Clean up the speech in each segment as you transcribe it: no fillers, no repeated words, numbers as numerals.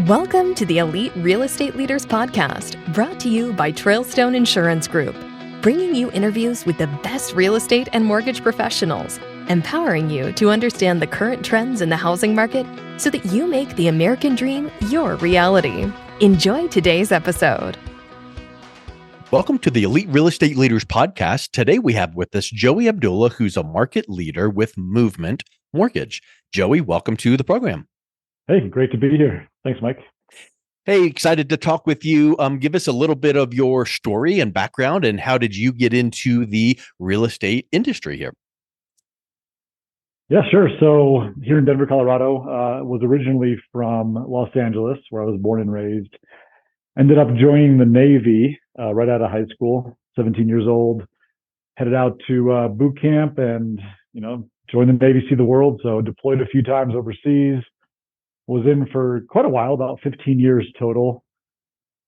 Welcome to the Elite Real Estate Leaders Podcast, brought to you by Trailstone Insurance Group, bringing you interviews with the best real estate and mortgage professionals, empowering you to understand the current trends in the housing market so that you make the American dream your reality. Enjoy today's episode. Welcome to the Elite Real Estate Leaders Podcast. Today we have with us Joey Abdullah, who's a market leader with Movement Mortgage. Joey, welcome to the program. Hey, great to be here. Thanks, Mike. Hey, excited to talk with you. Give us a little bit of your story and background, and how did you get into the real estate industry here? Yeah, sure. So here in Denver, Colorado, was originally from Los Angeles, where I was born and raised. Ended up joining the Navy right out of high school, 17 years old. Headed out to boot camp and, joined the Navy, see the world. So deployed a few times overseas. Was in for quite a while, about 15 years total.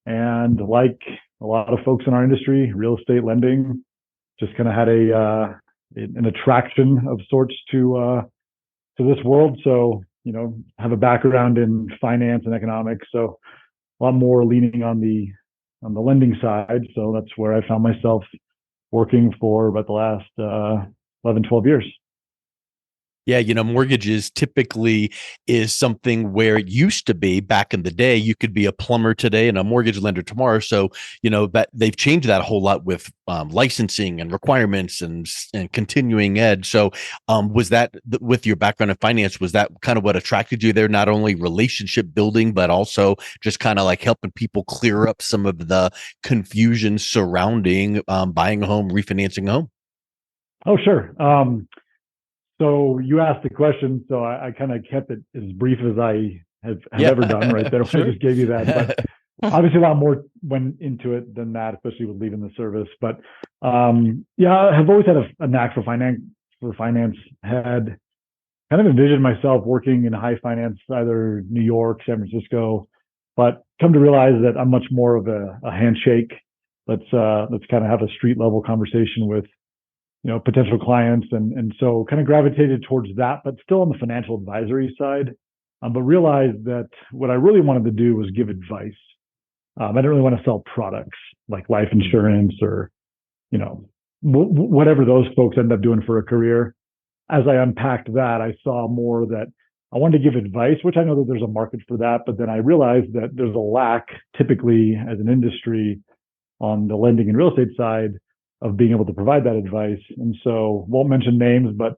And like a lot of folks in our industry, real estate lending just kind of had an attraction of sorts to this world. So, have a background in finance and economics. So a lot more leaning on the lending side. So that's where I found myself working for about the last 11, 12 years. Yeah, mortgages typically is something where it used to be back in the day. You could be a plumber today and a mortgage lender tomorrow. So, that they've changed that a whole lot with licensing and requirements and continuing ed. So, was that with your background in finance, was that kind of what attracted you there? Not only relationship building, but also just kind of like helping people clear up some of the confusion surrounding buying a home, refinancing a home? Oh, sure. So you asked the question, so I kind of kept it as brief as I have ever done right there. Sure. I just gave you that, but obviously a lot more went into it than that, especially with leaving the service. But I have always had a knack for finance. Had kind of envisioned myself working in high finance, either New York, San Francisco, but come to realize that I'm much more of a handshake. Let's kind of have a street level conversation with potential clients. And so kind of gravitated towards that, but still on the financial advisory side. But realized that what I really wanted to do was give advice. I didn't really want to sell products like life insurance or, whatever those folks end up doing for a career. As I unpacked that, I saw more that I wanted to give advice, which I know that there's a market for that. But then I realized that there's a lack typically as an industry on the lending and real estate side of being able to provide that advice. And so won't mention names, but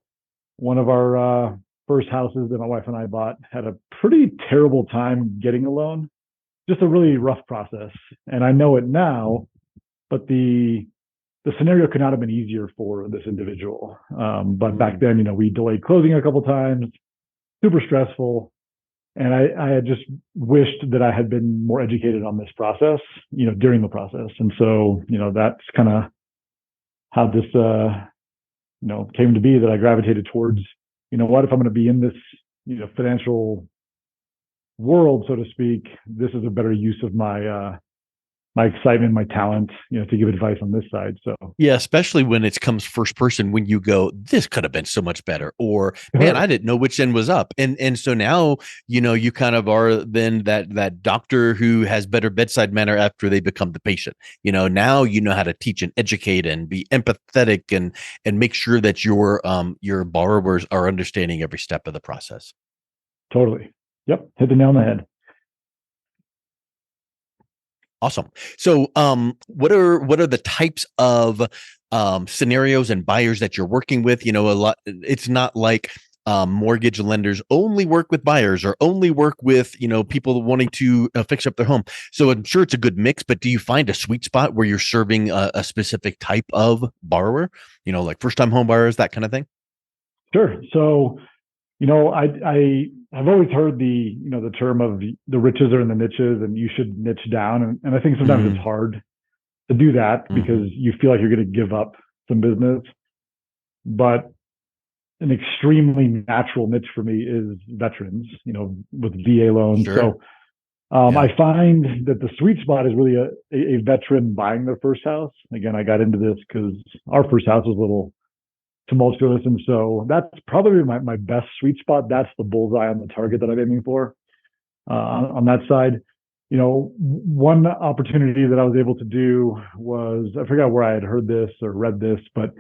one of our first houses that my wife and I bought had a pretty terrible time getting a loan, just a really rough process. And I know it now, but the scenario could not have been easier for this individual. But back then, we delayed closing a couple of times, super stressful. And I had just wished that I had been more educated on this process, during the process. And so, that's kind of how this, came to be, that I gravitated towards, what if I'm going to be in this, financial world, so to speak, this is a better use of my excitement, my talent, to give advice on this side. So yeah, especially when it comes first person, when you go, this could have been so much better, or man, I didn't know which end was up. And so now, you kind of are then that doctor who has better bedside manner after they become the patient. Now you know how to teach and educate and be empathetic and make sure that your borrowers are understanding every step of the process. Totally. Yep. Hit the nail on the head. Awesome. So, what are the types of scenarios and buyers that you're working with? A lot. It's not like mortgage lenders only work with buyers or only work with people wanting to fix up their home. So I'm sure it's a good mix. But do you find a sweet spot where you're serving a specific type of borrower? Like first time home buyers, that kind of thing. Sure. So, I've always heard the term of the riches are in the niches and you should niche down. And I think sometimes it's hard to do that because you feel like you're going to give up some business. But an extremely natural niche for me is veterans, with VA loans. Sure. So I find that the sweet spot is really a veteran buying their first house. Again, I got into this because our first house was a little tumultuous. And so that's probably my best sweet spot. That's the bullseye on the target that I'm aiming for. on that side. One opportunity that I was able to do was, I forgot where I had heard this or read this, but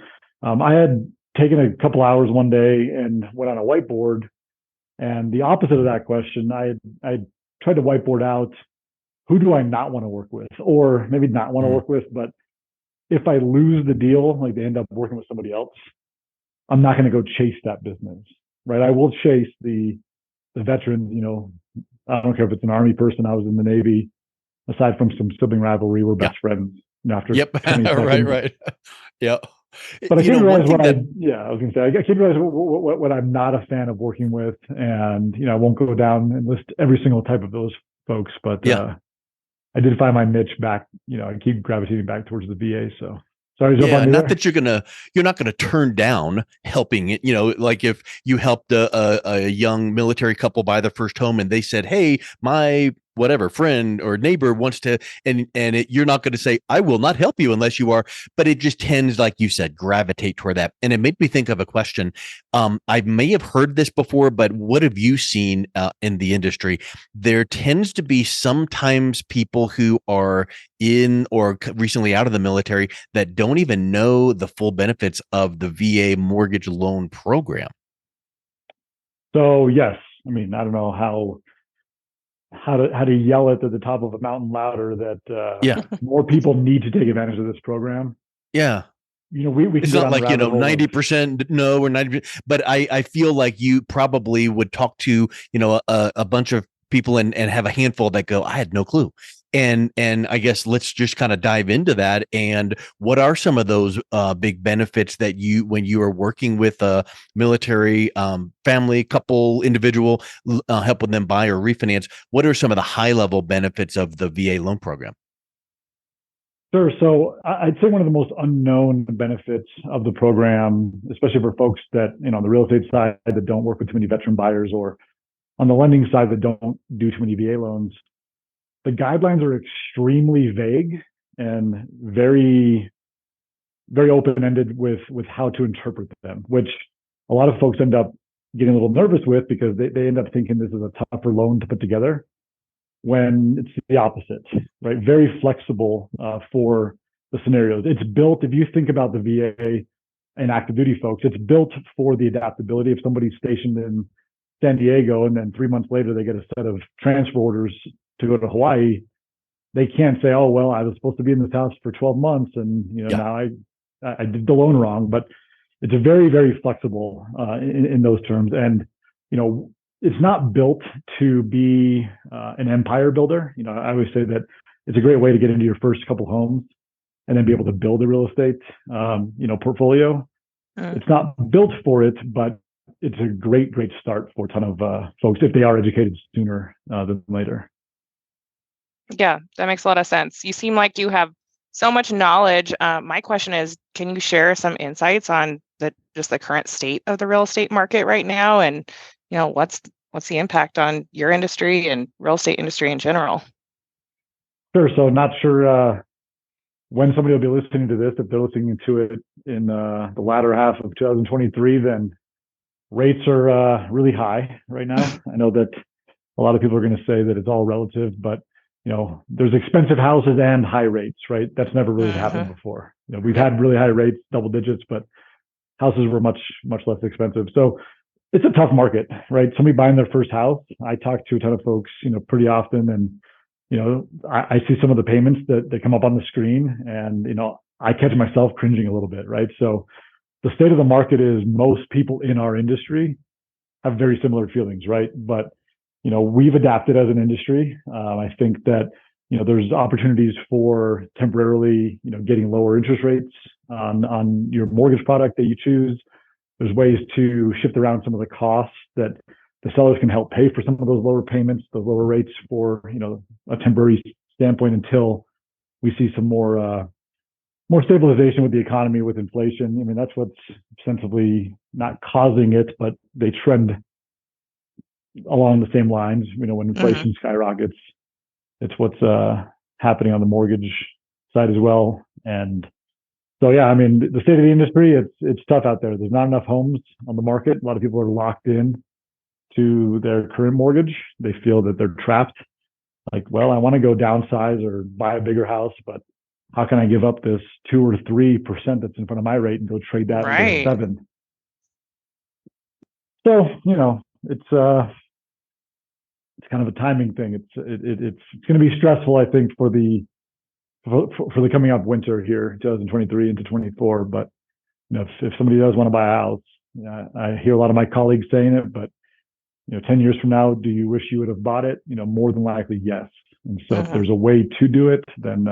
I had taken a couple hours one day and went on a whiteboard. And the opposite of that question, I tried to whiteboard out, who do I not want to work with, or maybe not want to work with, but if I lose the deal, like they end up working with somebody else, I'm not going to go chase that business, right? I will chase the veterans. I don't care if it's an Army person. I was in the Navy. Aside from some sibling rivalry, we're best friends. After 20 seconds. right. Yeah. But I came to realize I was going to say, I came to realize what I'm not a fan of working with, and I won't go down and list every single type of those folks, but I did find my niche back. I keep gravitating back towards the VA. So sorry to jump on you not there. that you're not gonna turn down helping it. Like if you helped a young military couple buy their first home and they said, "Hey, my whatever friend or neighbor wants to," you're not going to say, "I will not help you unless you are," but it just tends, like you said, gravitate toward that. And it made me think of a question. I may have heard this before, but what have you seen in the industry? There tends to be sometimes people who are in or recently out of the military that don't even know the full benefits of the VA mortgage loan program. So yes, I don't know how to yell it at the top of a mountain louder that more people need to take advantage of this program. Yeah. We it's not like 90% no or 90%, but I feel like you probably would talk to a bunch of people and have a handful that go, I had no clue. And I guess let's just kind of dive into that. And what are some of those big benefits that when you are working with a military family, couple, individual, helping them buy or refinance? What are some of the high level benefits of the VA loan program? Sure. So I'd say one of the most unknown benefits of the program, especially for folks that, on the real estate side that don't work with too many veteran buyers, or on the lending side that don't do too many VA loans, the guidelines are extremely vague and very, very open-ended with how to interpret them, which a lot of folks end up getting a little nervous with because they end up thinking this is a tougher loan to put together, when it's the opposite, right? Very flexible for the scenarios. It's built, if you think about the VA and active duty folks, it's built for the adaptability. If somebody's stationed in San Diego and then 3 months later they get a set of transfer orders to go to Hawaii, they can't say, oh, well, I was supposed to be in this house for 12 months and now I did the loan wrong. But it's a very, very flexible in those terms. And, it's not built to be an empire builder. I always say that it's a great way to get into your first couple homes and then be able to build a real estate, portfolio. It's not built for it, but it's a great, great start for a ton of folks if they are educated sooner than later. Yeah, that makes a lot of sense. You seem like you have so much knowledge. My question is, can you share some insights on just the current state of the real estate market right now, and what's the impact on your industry and real estate industry in general? Sure. So not sure when somebody will be listening to this. If they're listening to it in the latter half of 2023, then rates are really high right now. I know that a lot of people are going to say that it's all relative, but there's expensive houses and high rates, right? That's never really happened before. We've had really high rates, double digits, but houses were much, much less expensive. So it's a tough market, right? Somebody buying their first house. I talk to a ton of folks, pretty often, and I see some of the payments that come up on the screen, and I catch myself cringing a little bit, right? So the state of the market is most people in our industry have very similar feelings, right? But we've adapted as an industry. I think that there's opportunities for temporarily getting lower interest rates on your mortgage product that you choose. There's ways to shift around some of the costs that the sellers can help pay for some of those lower payments, those lower rates for a temporary standpoint until we see some more stabilization with the economy, with inflation. That's what's ostensibly not causing it, but they trend along the same lines. When inflation skyrockets, it's what's happening on the mortgage side as well. And so, yeah, the state of the industry, it's tough out there. There's not enough homes on the market. A lot of people are locked in to their current mortgage. They feel that they're trapped. Like, well, I want to go downsize or buy a bigger house, but how can I give up this 2 or 3% that's in front of my rate and go trade that and get a Right. 7? So, it's kind of a timing thing. It's going to be stressful, I think, for the coming up winter here, 2023 into 24. But if somebody does want to buy a house, I hear a lot of my colleagues saying it, but 10 years from now, do you wish you would have bought it? More than likely, yes. And so if there's a way to do it, then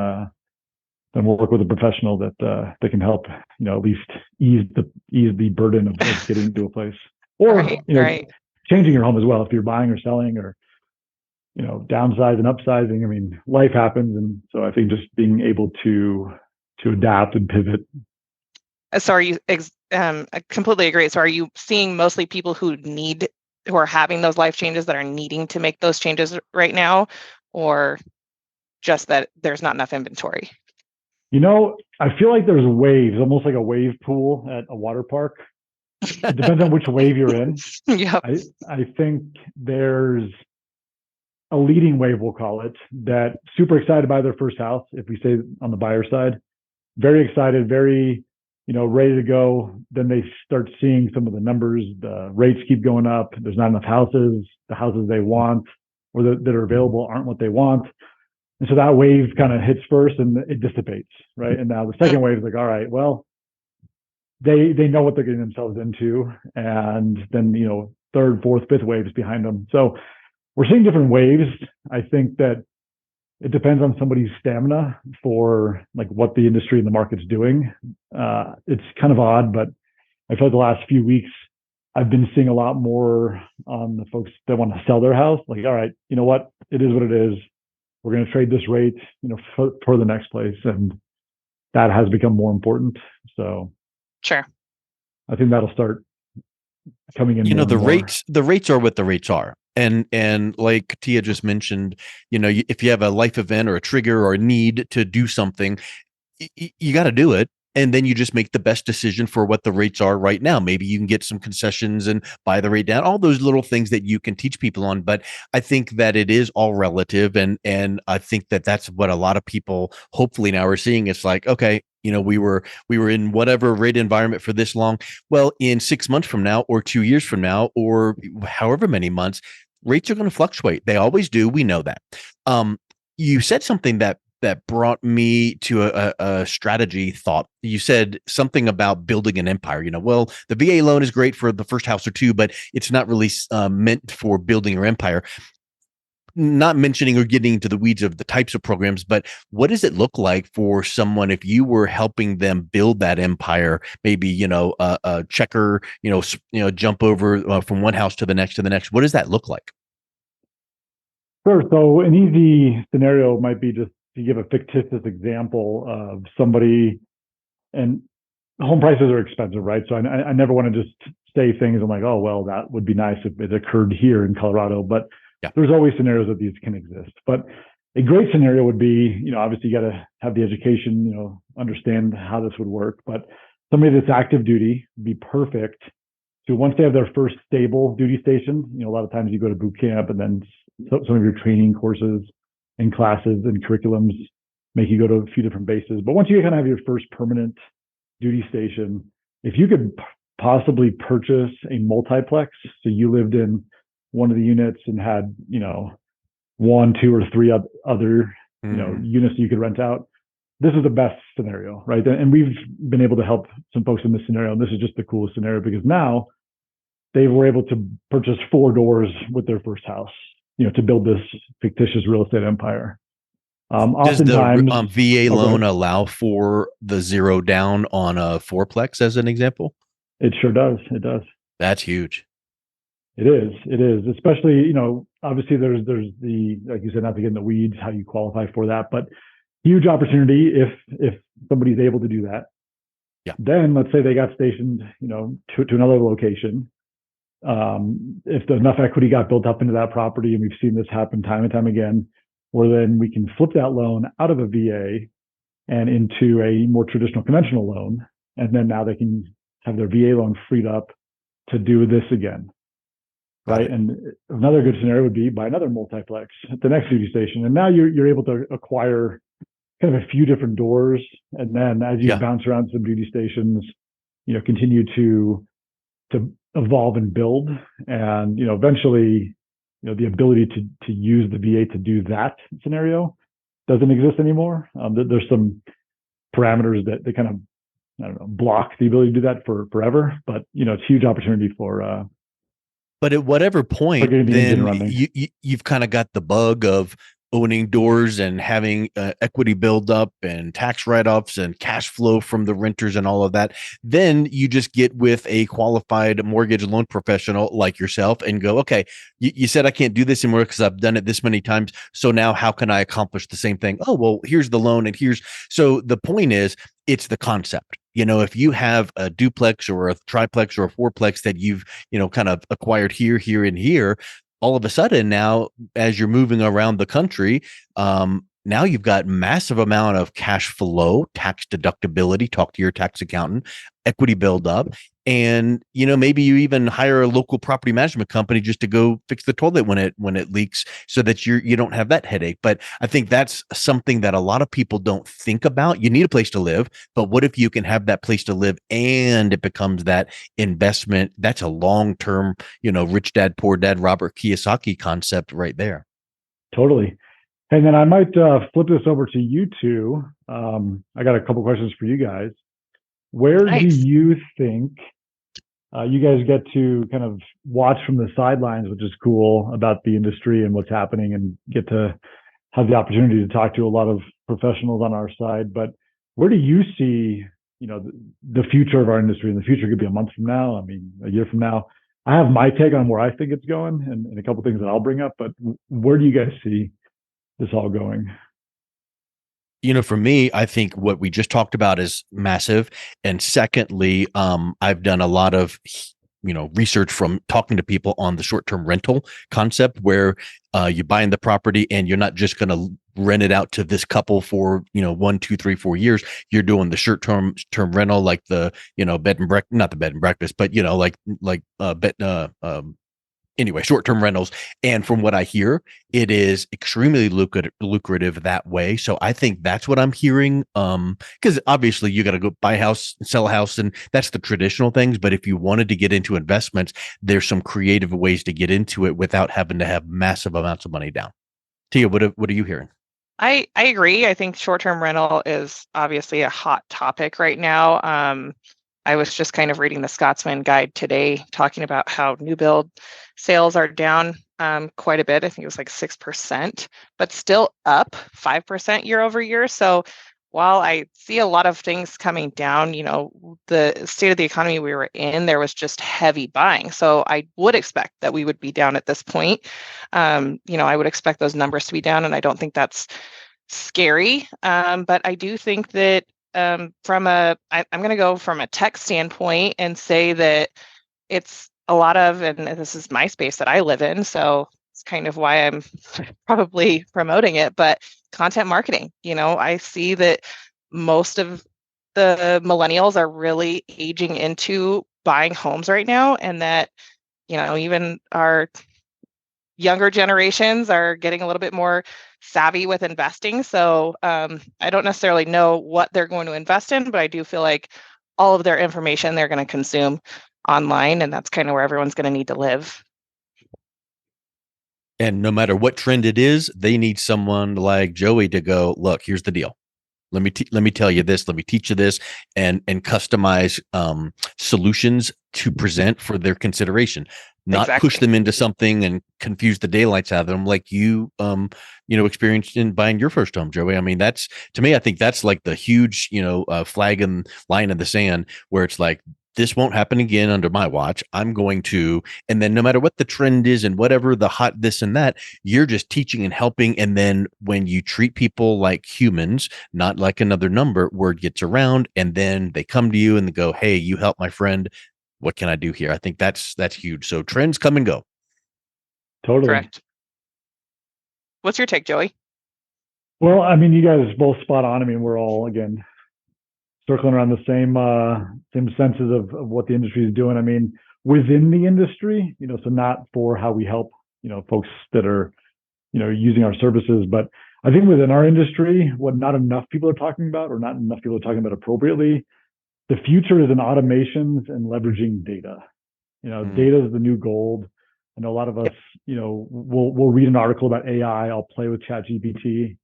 we'll work with a professional that can help, at least ease the burden of getting to a place, or right. changing your home as well if you're buying or selling, or downsizing, upsizing. I mean, life happens, and so I think just being able to adapt and pivot. So are you? I completely agree. So are you seeing mostly people who are having those life changes that are needing to make those changes right now, or just that there's not enough inventory? I feel like there's waves, almost like a wave pool at a water park. It depends on which wave you're in. Yep. I think there's a leading wave, we'll call it, that super excited by their first house. If we say on the buyer side, very excited, very, ready to go. Then they start seeing some of the numbers, the rates keep going up. There's not enough houses. The houses they want or that are available aren't what they want. And so that wave kind of hits first and it dissipates, right? And now the second wave is like, all right, well, they know what they're getting themselves into. And then, third, fourth, fifth waves behind them. So we're seeing different waves. I think that it depends on somebody's stamina for like what the industry and the market's doing. It's kind of odd, but I feel like the last few weeks, I've been seeing a lot more on the folks that want to sell their house. Like, all right, you know what? It is what it is. We're going to trade this rate, for the next place. And that has become more important. So sure. I think that'll start coming in. The rates are what the rates are. And like Tia just mentioned, if you have a life event or a trigger or a need to do something, you got to do it. And then you just make the best decision for what the rates are right now. Maybe you can get some concessions and buy the rate down, all those little things that you can teach people on. But I think that it is all relative. And I think that that's what a lot of people hopefully now are seeing. It's like, okay, we were in whatever rate environment for this long. Well, in 6 months from now, or 2 years from now, or however many months, rates are going to fluctuate. They always do. We know that. You said something that brought me to a strategy thought. You said something about building an empire. Well, the VA loan is great for the first house or two, but it's not really meant for building your empire. Not mentioning or getting into the weeds of the types of programs, but what does it look like for someone if you were helping them build that empire? Maybe a checker, jump over from one house to the next. What does that look like? Sure. So an easy scenario might be just to give a fictitious example of somebody, and home prices are expensive, right? So I never want to just say things. I'm like, oh, well, that would be nice if it occurred here in Colorado, but there's always scenarios that these can exist. But a great scenario would be, obviously you got to have the education, understand how this would work, but somebody that's active duty would be perfect. So once they have their first stable duty station, a lot of times you go to boot camp and then some of your training courses and classes and curriculums make you go to a few different bases. But once you kind of have your first permanent duty station, if you could possibly purchase a multiplex, so you lived in one of the units and had, 1, 2, or 3 other, units you could rent out, this is the best scenario, right? And we've been able to help some folks in this scenario. And this is just the coolest scenario because now they were able to purchase 4 doors with their first house, to build this fictitious real estate empire. Does the VA loan allow for the 0 down on a 4-plex as an example? It sure does. It does. That's huge. It is. Especially, obviously there's the, like you said, not to get in the weeds, how you qualify for that, but huge opportunity if somebody's able to do that. Yeah. Then let's say they got stationed, to another location. If enough equity got built up into that property, and we've seen this happen time and time again, where then we can flip that loan out of a VA and into a more traditional conventional loan. And then now they can have their VA loan freed up to do this again. right? And another good scenario would be buy another multiplex at the next duty station. And now you're able to acquire kind of a few different doors. And then as you bounce around some duty stations, continue to evolve and build. And, eventually, the ability to use the VA to do that scenario doesn't exist anymore. There's some parameters that kind of, I don't know, block the ability to do that for forever. But, it's a huge opportunity for but at whatever point, then you've kind of got the bug of owning doors and having equity build up and tax write-offs and cash flow from the renters and all of that. Then you just get with a qualified mortgage loan professional like yourself and go, okay, you said I can't do this anymore because I've done it this many times. So now how can I accomplish the same thing? Oh, well, here's the loan. And so the point is, it's the concept. If you have a duplex or a triplex or a fourplex that you've, kind of acquired here, and here, all of a sudden now, as you're moving around the country, now you've got massive amount of cash flow, tax deductibility, talk to your tax accountant, equity buildup. And, maybe you even hire a local property management company just to go fix the toilet when it leaks so that you don't have that headache. But I think that's something that a lot of people don't think about. You need a place to live, but what if you can have that place to live and it becomes that investment? That's a long-term, rich dad, poor dad, Robert Kiyosaki concept right there. Totally. And then I might flip this over to you two. I got a couple questions for you guys. Where do you think you guys get to kind of watch from the sidelines, which is cool, about the industry and what's happening, and get to have the opportunity to talk to a lot of professionals on our side. But where do you see, the future of our industry? And the future could be a month from now, a year from now. I have my take on where I think it's going and a couple things that I'll bring up, but where do you guys see this all going? For me, I think what we just talked about is massive. And secondly, I've done a lot of, research from talking to people on the short-term rental concept where you buy in the property and you're not just going to rent it out to this couple for, 1, 2, 3, 4 years. You're doing the short-term rental, like the, bed and breakfast, not the bed and breakfast, but, anyway, short-term rentals. And from what I hear, it is extremely lucrative that way. So I think that's what I'm hearing. Because obviously you got to go buy a house, sell a house, and that's the traditional things. But if you wanted to get into investments, there's some creative ways to get into it without having to have massive amounts of money down. Tia, what are you hearing? I agree. I think short-term rental is obviously a hot topic right now. I was just kind of reading the Scotsman Guide today, talking about how new build sales are down quite a bit. I think it was like 6%, but still up 5% year over year. So while I see a lot of things coming down, the state of the economy we were in, there was just heavy buying. So I would expect that we would be down at this point. I would expect those numbers to be down, and I don't think that's scary. But I do think that I'm going to go from a tech standpoint and say that it's a lot of, and this is my space that I live in, so it's kind of why I'm probably promoting it, but content marketing. I see that most of the millennials are really aging into buying homes right now, and that, even our younger generations are getting a little bit more savvy with investing. So I don't necessarily know what they're going to invest in, but I do feel like all of their information they're going to consume online, and that's kind of where everyone's going to need to live. And no matter what trend it is, they need someone like Joey to go, look, here's the deal. Let me tell you this. Let me teach you this, and customize solutions to present for their consideration. Not push them into something and confuse the daylights out of them, like you experienced in buying your first home, Joey. That's, to me, I think that's like the huge, flag and line in the sand, where it's like, this won't happen again under my watch. I'm going to, and then no matter what the trend is and whatever the hot this and that, you're just teaching and helping. And then when you treat people like humans, not like another number, word gets around, and then they come to you and they go, hey, you help my friend. What can I do here? I think that's huge. So trends come and go. Totally. Correct. What's your take, Joey? Well, you guys both spot on. We're all, again, circling around the same senses of what the industry is doing. within the industry, so not for how we help, folks that are, using our services. But I think within our industry, what not enough people are talking about, or not enough people are talking about appropriately, the future is in automations and leveraging data. Data is the new gold. I know a lot of us, we'll read an article about AI. I'll play with ChatGPT.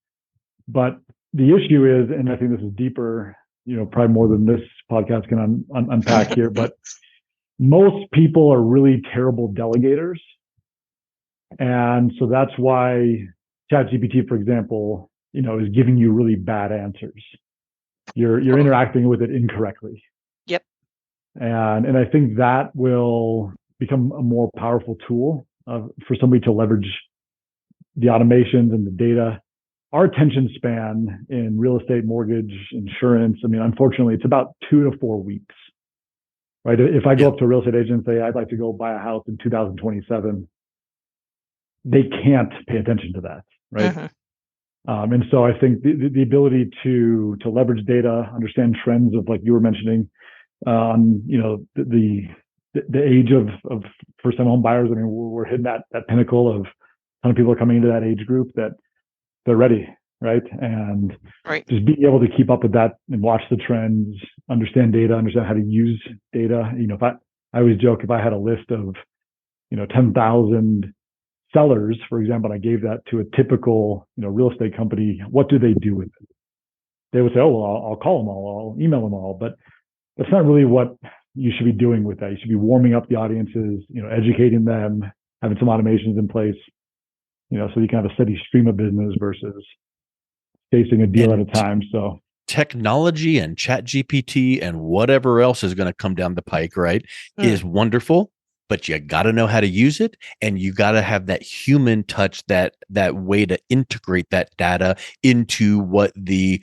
But the issue is, and I think this is deeper, probably more than this podcast can unpack here, but most people are really terrible delegators. And so that's why ChatGPT, for example, is giving you really bad answers. You're interacting with it incorrectly. Yep. And I think that will become a more powerful tool for somebody to leverage the automations and the data. Our attention span in real estate, mortgage, insurance, unfortunately, it's about 2 to 4 weeks, right? If I go up to a real estate agent and say, I'd like to go buy a house in 2027, they can't pay attention to that, right? Mm-hmm. And so I think the ability to leverage data, understand trends of, like you were mentioning, the age of first-time home buyers. We're hitting that pinnacle of a ton of people are coming into that age group that they're ready, right? And just being able to keep up with that and watch the trends, understand data, understand how to use data. If I always joke, if I had a list of 10,000 sellers, for example, and I gave that to a typical real estate company, what do they do with it? They would say, oh, well, I'll call them all, I'll email them all. But that's not really what you should be doing with that. You should be warming up the audiences, educating them, having some automations in place, so you can have a steady stream of business versus chasing a deal at a time. So technology and ChatGPT and whatever else is going to come down the pike, right, is wonderful, but you got to know how to use it, and you got to have that human touch, that way to integrate that data into what the,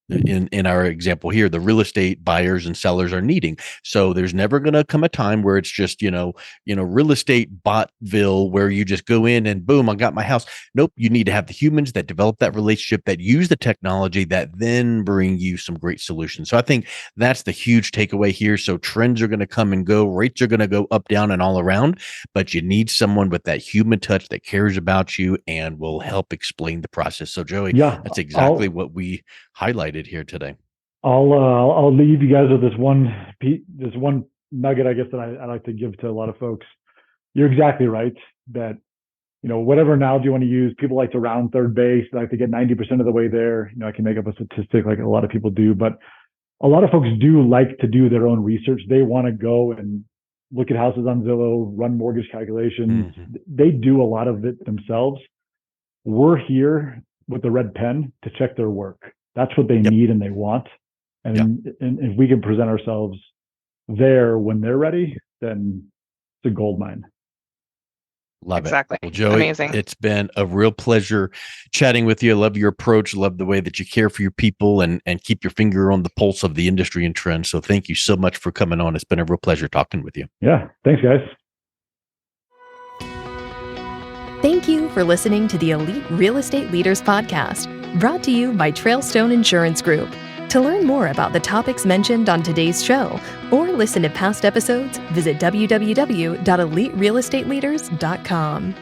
in our example here, the real estate buyers and sellers are needing. So there's never going to come a time where it's just, real estate botville where you just go in and boom, I got my house. Nope. You need to have the humans that develop that relationship, that use the technology, that then bring you some great solutions. So I think that's the huge takeaway here. So trends are going to come and go, rates are going to go up, down, and all around, but you need someone with that human touch that cares about you and will help explain the process. So Joey, that's exactly what we highlighted here today. I'll leave you guys with this one nugget, I guess, that I like to give to a lot of folks. You're exactly right that, whatever analogy you want to use, people like to round third base, they like to get 90% of the way there. I can make up a statistic like a lot of people do, but a lot of folks do like to do their own research. They want to go and look at houses on Zillow, run mortgage calculations. Mm-hmm. They do a lot of it themselves. We're here with the red pen to check their work. That's what they need and they want. And if we can present ourselves there when they're ready, then it's a gold mine. Love exactly. Well, Joey, amazing. It's been a real pleasure chatting with you. I love your approach. Love the way that you care for your people and keep your finger on the pulse of the industry and trends. So thank you so much for coming on. It's been a real pleasure talking with you. Yeah. Thanks, guys. Thank you for listening to the Elite Real Estate Leaders Podcast, brought to you by Trailstone Insurance Group. To learn more about the topics mentioned on today's show or listen to past episodes, visit www.eliterealestateleaders.com.